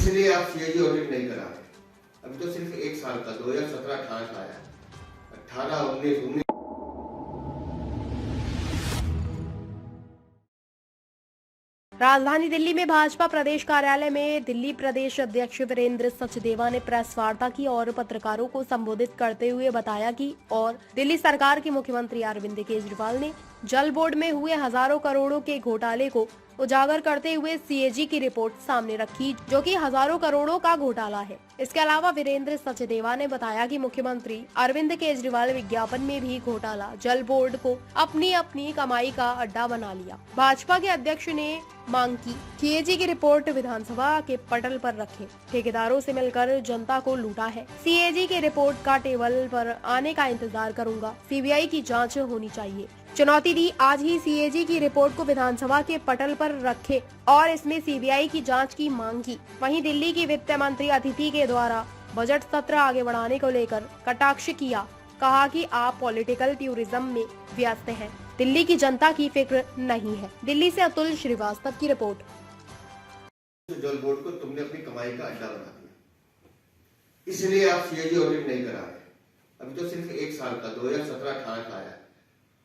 इसलिए आप CAG audit नहीं करा रहे। अभी तो सिर्फ 1 साल का 2017-18 का आया, 18-19 राजधानी दिल्ली में भाजपा प्रदेश कार्यालय में दिल्ली प्रदेश अध्यक्ष वीरेंद्र सचदेवा ने प्रेस वार्ता की और पत्रकारों को संबोधित करते हुए बताया कि और दिल्ली सरकार के मुख्यमंत्री अरविंद केजरीवाल ने जल बोर्ड में हुए हजारों करोड़ों के घोटाले को उजागर करते हुए सीएजी की रिपोर्ट सामने रखी, जो कि हजारों करोड़ों का घोटाला है। इसके अलावा वीरेंद्र सचदेवा ने बताया कि मुख्यमंत्री अरविंद केजरीवाल विज्ञापन में भी घोटाला जल बोर्ड को अपनी अपनी कमाई का अड्डा बना लिया। भाजपा के अध्यक्ष ने मांग की सीएजी की रिपोर्ट विधानसभा के पटल पर रखे, ठेकेदारों से मिलकर जनता को लूटा है। सीएजी की रिपोर्ट का टेबल पर आने का इंतजार करूंगा, सीबीआई की जांच होनी चाहिए। चुनौती दी, आज ही सीएजी की रिपोर्ट को विधानसभा के पटल पर रखे और इसमें सीबीआई की जांच की मांग की। वहीं दिल्ली की वित्त मंत्री अतिथि के द्वारा बजट सत्र आगे बढ़ाने को लेकर कटाक्ष किया, कहा कि आप पॉलिटिकल टूरिज्म में व्यस्त हैं, दिल्ली की जनता की फिक्र नहीं है। दिल्ली से अतुल श्रीवास्तव की रिपोर्ट। जल बोर्ड को तुमने अपनी कमाई का अड्डा बना दिया, इसलिए आप सीएजी ऑडिट नहीं करा रहे। अभी तो सिर्फ 1 साल का 2017-18 का आया,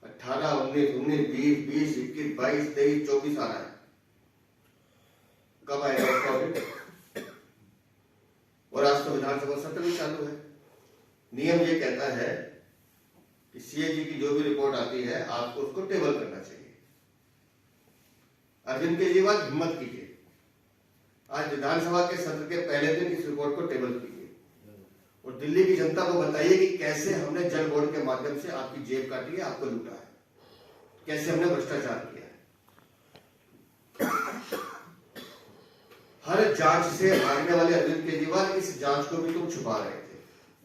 18-19 20 21 22 23 24 आ रहा है। कब आएगा उसका ऑडिट? और आज तो विधानसभा सत्र भी चालू है। नियम ये कहता है कि सीएजी की जो भी रिपोर्ट आती है आपको उसको टेबल करना चाहिए। अरविंद केजरीवाल हिम्मत कीजिए, आज विधानसभा के सत्र के पहले दिन इस रिपोर्ट को टेबल कीजिए और दिल्ली की जनता को बताइए कि कैसे हमने जल बोर्ड के माध्यम से आपकी जेब काटी है, आपको लूटा है, कैसे हमने भ्रष्टाचार किया है। हर जांच से भागने वाले अरविंद केजरीवाल इस जांच को भी तुम छुपा रहे थे,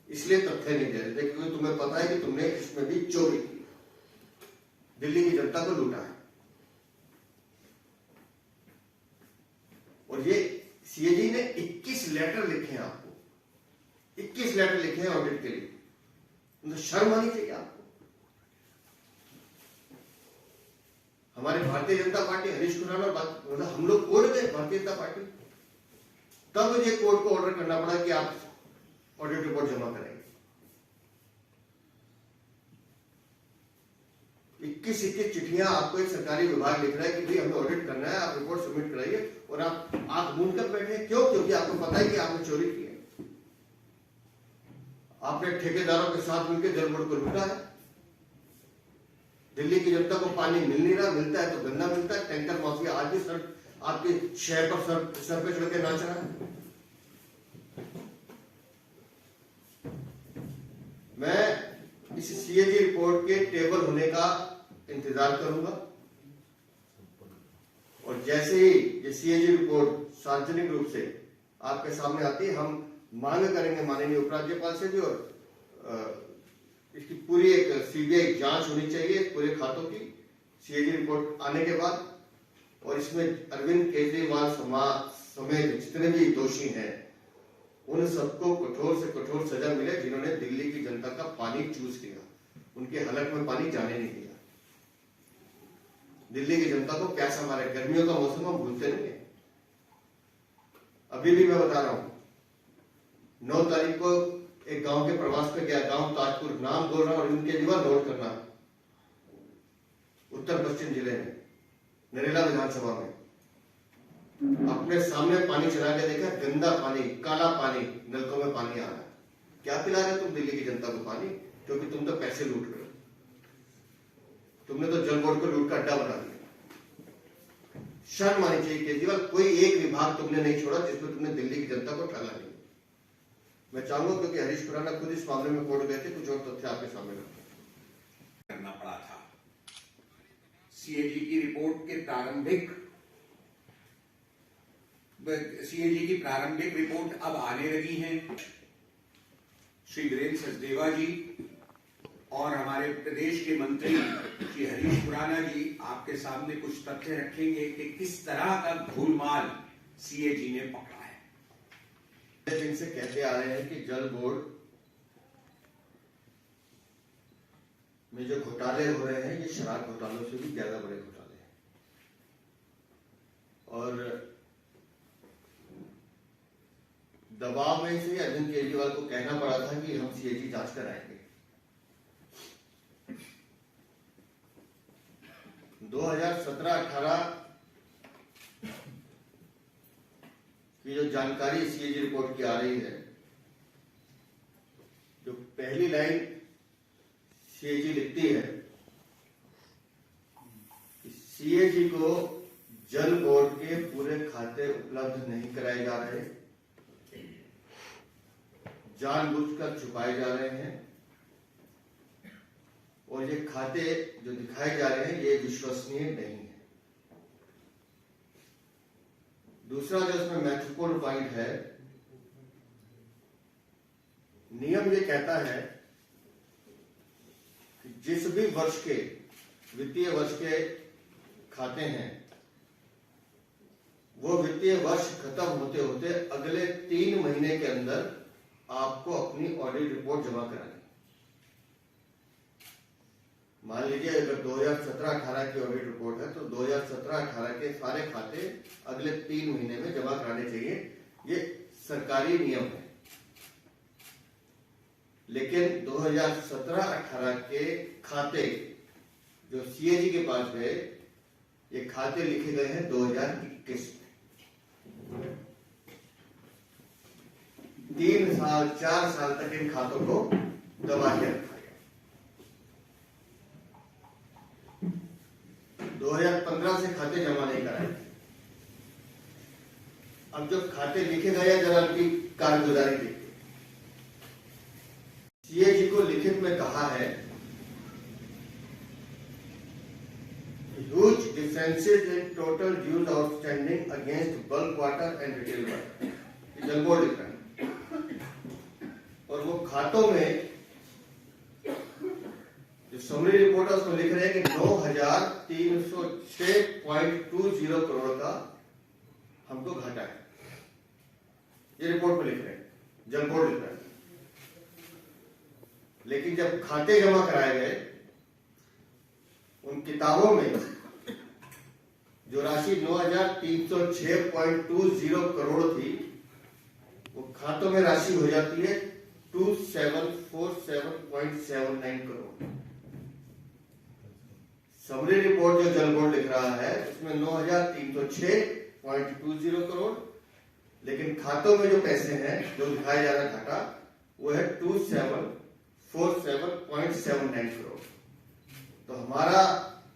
इसलिए तथ्य नहीं दे रहे थे, क्योंकि तुम्हें पता है कि तुमने इसमें भी चोरी की, दिल्ली की जनता को लूटा है। और ये सीएजी ने 21 लेटर लिखे हैं आपको, 21 लेटर लिखे हैं ऑडिट के लिए। तो शर्म आनी चाहिए आपको। हमारे भारतीय जनता पार्टी, हरीश खुराना मतलब हम लोग कोर्ट गए, भारतीय जनता पार्टी, तब ये कोर्ट को ऑर्डर करना पड़ा कि आप ऑडिट रिपोर्ट जमा करेंगे। 21 चिट्ठियां आपको एक सरकारी विभाग लिख रहा है कि भाई हमें ऑडिट करना है, आप रिपोर्ट सबमिट कराइए, और आप आंख मूंद कर बैठे। क्यों? क्योंकि आपको पता है कि आपने चोरी की है, आपने ठेकेदारों के साथ मिलकर जल बोर्ड को लूटा है। दिल्ली की जनता को पानी मिल नहीं रहा, मिलता है तो गंदा मिलता है। टैंकर माफिया आज भी सर आपके शहर पर सर पे चढ़ के नाच रहा है। मैं इस सीएजी रिपोर्ट के टेबल होने का इंतजार करूंगा और जैसे ही ये सीएजी रिपोर्ट सार्वजनिक रूप से आपके सामने आती है, हम मांग करेंगे माननीय उपराज्यपाल से भी, और इसकी पूरी एक सीबीआई जांच होनी चाहिए पूरे खातों की सीएजी रिपोर्ट आने के बाद। और इसमें अरविंद केजरीवाल समेत जितने भी दोषी हैं उन सबको कठोर से कठोर सजा मिले, जिन्होंने दिल्ली की जनता का पानी चूस लिया, उनके हलक में पानी जाने नहीं दिया। दिल्ली की जनता को प्यासा मारे। गर्मियों का मौसम हम भूलते नहीं है। अभी भी मैं बता रहा हूं, 9 तारीख को एक गांव के प्रवास पे गया, गांव ताजपुर, नाम बोल रहा हूं अरविंद केजरीवाल, नोट करना, उत्तर पश्चिम जिले में नरेला विधानसभा में। अपने सामने पानी चला के देखा, गंदा पानी, काला पानी, नलकों में पानी आ रहा है। क्या पिला रहे तुम दिल्ली की जनता को पानी? क्योंकि तुम तो पैसे लूट रहे हो, तुमने तो जल बोर्ड को लूट का अड्डा बना दिया। शर्म आनी चाहिए केजरीवाल। कोई एक विभाग तुमने नहीं छोड़ा जिसमें तुमने दिल्ली की जनता को ठगा नहीं। मैं चाहूंगा, क्योंकि हरीश खुराना खुद इस मामले में कोर्ट गए थे, कुछ और तथ्य आपके सामने करना पड़ा था। सीएजी की रिपोर्ट के सीएजी की प्रारंभिक रिपोर्ट अब आने लगी हैं। श्री वीरेंद्र सचदेवा जी और हमारे प्रदेश के मंत्री श्री हरीश खुराना जी आपके सामने कुछ तथ्य रखेंगे कि किस तरह का गोलमाल सीएजी ने पकड़ा है। दिन से कहते आ रहे हैं कि जल बोर्ड में जो घोटाले हो रहे हैं ये शराब घोटालों से भी ज्यादा बड़े घोटाले हैं। और दबाव में से अरविंद केजरीवाल को कहना पड़ा था कि हम सीएजी जांच कराएंगे। 2017-18 की जो जानकारी सीएजी रिपोर्ट की आ रही है, जो पहली लाइन सीएजी लिखती है कि सीएजी को जल बोर्ड के पूरे खाते उपलब्ध नहीं कराए जा रहे, जानबूझकर छुपाए जा रहे हैं, और ये खाते जो दिखाए जा रहे हैं ये विश्वसनीय नहीं है। दूसरा जो इसमें महत्वपूर्ण पॉइंट है, नियम ये कहता है कि जिस भी वर्ष के वित्तीय वर्ष के खाते हैं, वो वित्तीय वर्ष खत्म होते होते अगले 3 महीने के अंदर आपको अपनी ऑडिट रिपोर्ट जमा करानी। मान लीजिए अगर 2017-18 की ऑडिट रिपोर्ट है तो 2017-18 के सारे खाते अगले 3 महीने में जमा कराने चाहिए। ये सरकारी नियम है। लेकिन 2017-18 के खाते जो सीएजी के पास गए, ये खाते लिखे गए हैं 2021 में। 3 साल 4 साल तक इन खातों को दबा के रखा गया। 2015 से खाते जमा नहीं कराए। अब जब खाते लिखे गए, जरा उनकी कारगुजारी देखिए। सीएजी को लिखित में कहा है huge differences in total dues outstanding against bulk water and retail water, जल बोर्ड लिख रहा है। और वो खातों में जो समरी रिपोर्ट है उसमें लिख रहे हैं कि 9,306.20 करोड़ का हमको घाटा है। ये रिपोर्ट में लिख रहे हैं, जल बोर्ड लिख रहा है। लेकिन जब खाते जमा कराए गए, उन किताबों में जो राशि 9,306.20 करोड़ थी, वो खातों में राशि हो जाती है 2,747.79 करोड़। समरी रिपोर्ट जो जल बोर्ड लिख रहा है उसमें 9,306.20 करोड़, लेकिन खातों में जो पैसे हैं जो दिखाया जा रहा घाटा, वो है 2,747.79 करोड़। तो हमारा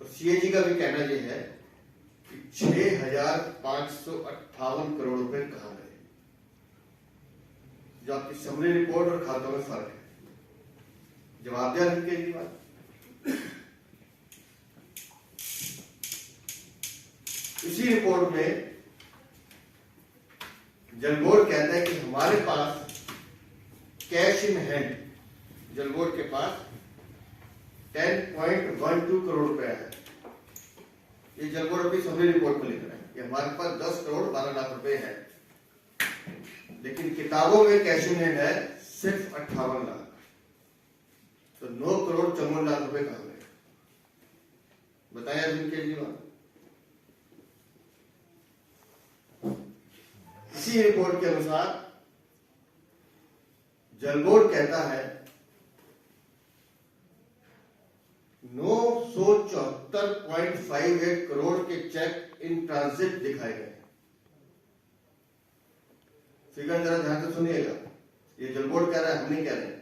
सीएजी का भी कहना यह है कि 6,558 करोड़ रुपए कहां गए, जो आपकी समरी रिपोर्ट और खातों में फर्क है। जवाब दिया केजरीवाल। इसी रिपोर्ट में जल बोर्ड कहता है कि हमारे पास कैश इन हैंड, जल बोर्ड के पास 10.12 करोड़ रुपया है। ये जल बोर्ड अपनी समरी रिपोर्ट में लिख रहा है कि हमारे पास 10 करोड़ 12 लाख रुपए है, लेकिन किताबों में कैश इन हैंड है सिर्फ 58 लाख। तो 9 करोड़ 54 लाख रुपए कहां गए, बताया अरविंद केजरीवाल। इसी रिपोर्ट के अनुसार जल बोर्ड कहता है 974.58 करोड़ के चेक इन ट्रांजिट दिखाए गए। फिगर जरा ध्यान से सुनिएगा, ये जल बोर्ड कह रहा है, हम नहीं कह रहे।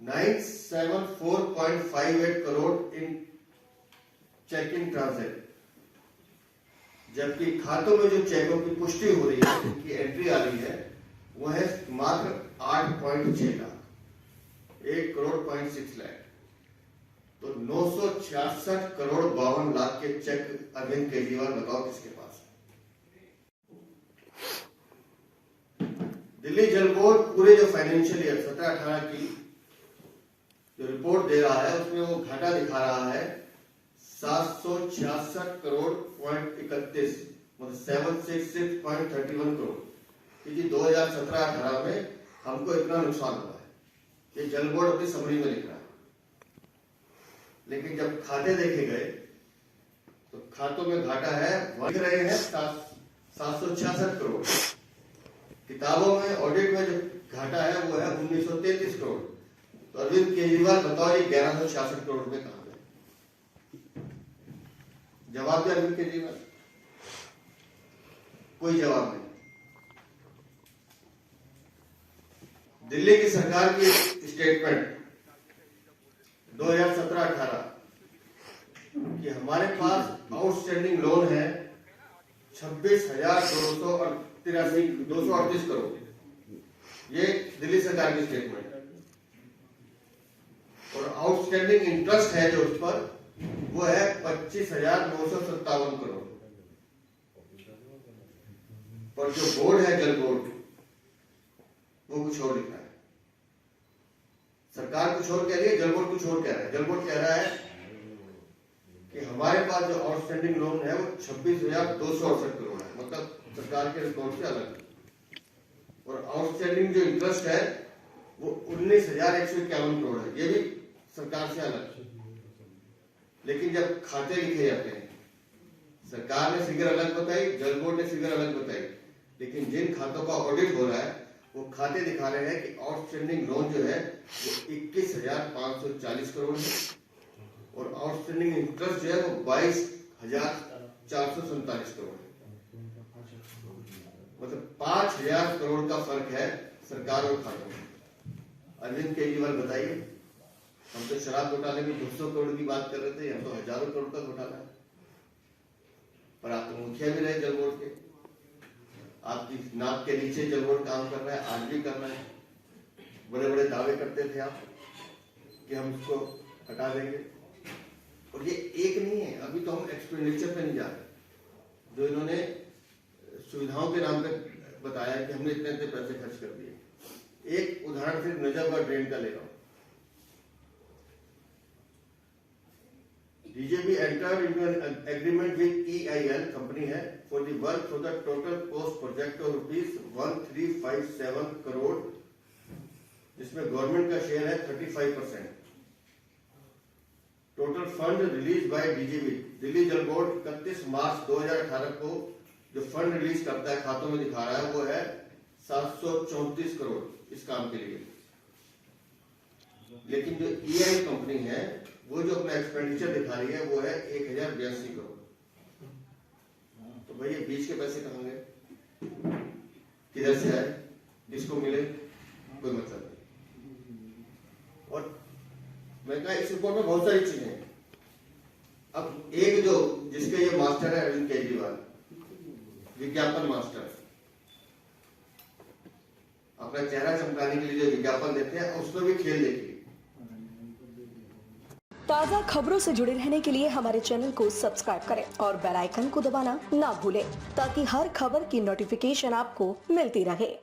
974.58 करोड़ इन चेक इन ट्रांजिट, जबकि खातों में जो चेकों की पुष्टि हो रही है, उनकी एंट्री आ रही है, वो है मात्र 8.6 लाख, 1 करोड़ 0.6 लाख। तो 966 करोड़ 52 लाख के चेक अरविंद केजरीवाल बताओ किसके पास है। दिल्ली जल बोर्ड पूरे जो फाइनेंशियल ईयर 17-18 की जो रिपोर्ट दे रहा है, उसमें वो घाटा दिखा रहा है 766 करोड़ 0.31, मतलब 766.31 करोड़। क्योंकि 2017-18 में हमको इतना नुकसान हुआ है, ये जल बोर्ड अपनी समरी में लिख रहा है। लेकिन जब खाते देखे गए तो खातों में घाटा है, लिख रहे हैं 766 करोड़, किताबों में ऑडिट में जो घाटा है वो है 1933 करोड़। तो अरविंद केजरीवाल बताओ ये 1166 करोड़ रुपए कहां गए? जवाब दे अरविंद केजरीवाल, कोई जवाब नहीं। दिल्ली की सरकार की स्टेटमेंट 2017-18 कि हमारे पास आउटस्टैंडिंग लोन है 26,238 करोड़। ये दिल्ली सरकार की स्टेटमेंट। और आउटस्टैंडिंग इंटरेस्ट है जो उस पर वो है 25,957 करोड़। पर जो बोर्ड है जल बोर्ड वो कुछ और लिख रहा है। सरकार कुछ और कह रही है, जल बोर्ड कुछ और कह रहा है। जल बोर्ड कह रहा है कि हमारे पास जो आउटस्टैंडिंग लोन है वो 26,268 करोड़ है, मतलब सरकार के रिकॉर्ड से अलग। और आउटस्टैंडिंग जो इंटरेस्ट है वो 19,151 करोड़ है, ये भी सरकार से अलग। लेकिन जब खाते लिखे जाते हैं, सरकार ने फिगर अलग बताई, जल बोर्ड ने फिगर अलग बताई, लेकिन जिन खातों का ऑडिट हो रहा है वो खाते दिखा रहे हैं कि आउटस्टैंडिंग लोन जो है वो 21,540 करोड़ है और आउटस्टैंडिंग इंटरेस्ट जो है वो 22,447 करोड़ है। मतलब 5,000 करोड़ का फर्क है सरकार और खातों में। अरविंद केजरीवाल बताइए, हम तो शराब घोटाले में 200 करोड़ की बात कर रहे थे, हम तो हजारों करोड़ का घोटाला है। पर आप तो मुखिया भी रहे जल बोर्ड के, आपकी नाक के नीचे जल बोर्ड काम कर रहा है, आज भी कर रहा है। बड़े बड़े दावे करते थे आप कि हम इसको हटा देंगे। और ये एक नहीं है, अभी तो हम एक्सपेंडिचर पे नहीं जा रहे जो इन्होंने सुविधाओं के नाम पे बताया कि हमने इतने पैसे खर्च कर दिए। एक उदाहरण सिर्फ नजफगढ़ ड्रेन का ले रहा हूं। DJB entered into an agreement with EIL company है for the work for the total cost project of ₹1357 crore, जिसमें गवर्नमेंट का शेयर है 35%। Total fund release by DJB, Delhi जल बोर्ड 31 मार्च 2018 को जो फंड रिलीज करता है खातों में दिखा रहा है वो है 734 करोड़ इस काम के लिए। लेकिन जो EIL कंपनी है वो जो अपना एक्सपेंडिचर दिखा रही है वो है 1,082 करोड़। तो भाई ये बीच के पैसे कहां गए, किधर से आए, किसको मिले, कोई मतलब नहीं। और मैं कहा इस रिपोर्ट में बहुत सारी चीजें हैं। अब एक जो जिसके ये मास्टर है अरविंद केजरीवाल, विज्ञापन मास्टर, अपना चेहरा चमकाने के लिए जो विज्ञापन देते हैं उसमें भी खेल देखिए। ताज़ा खबरों से जुड़े रहने के लिए हमारे चैनल को सब्सक्राइब करें और बेल आइकन को दबाना ना भूलें ताकि हर खबर की नोटिफिकेशन आपको मिलती रहे।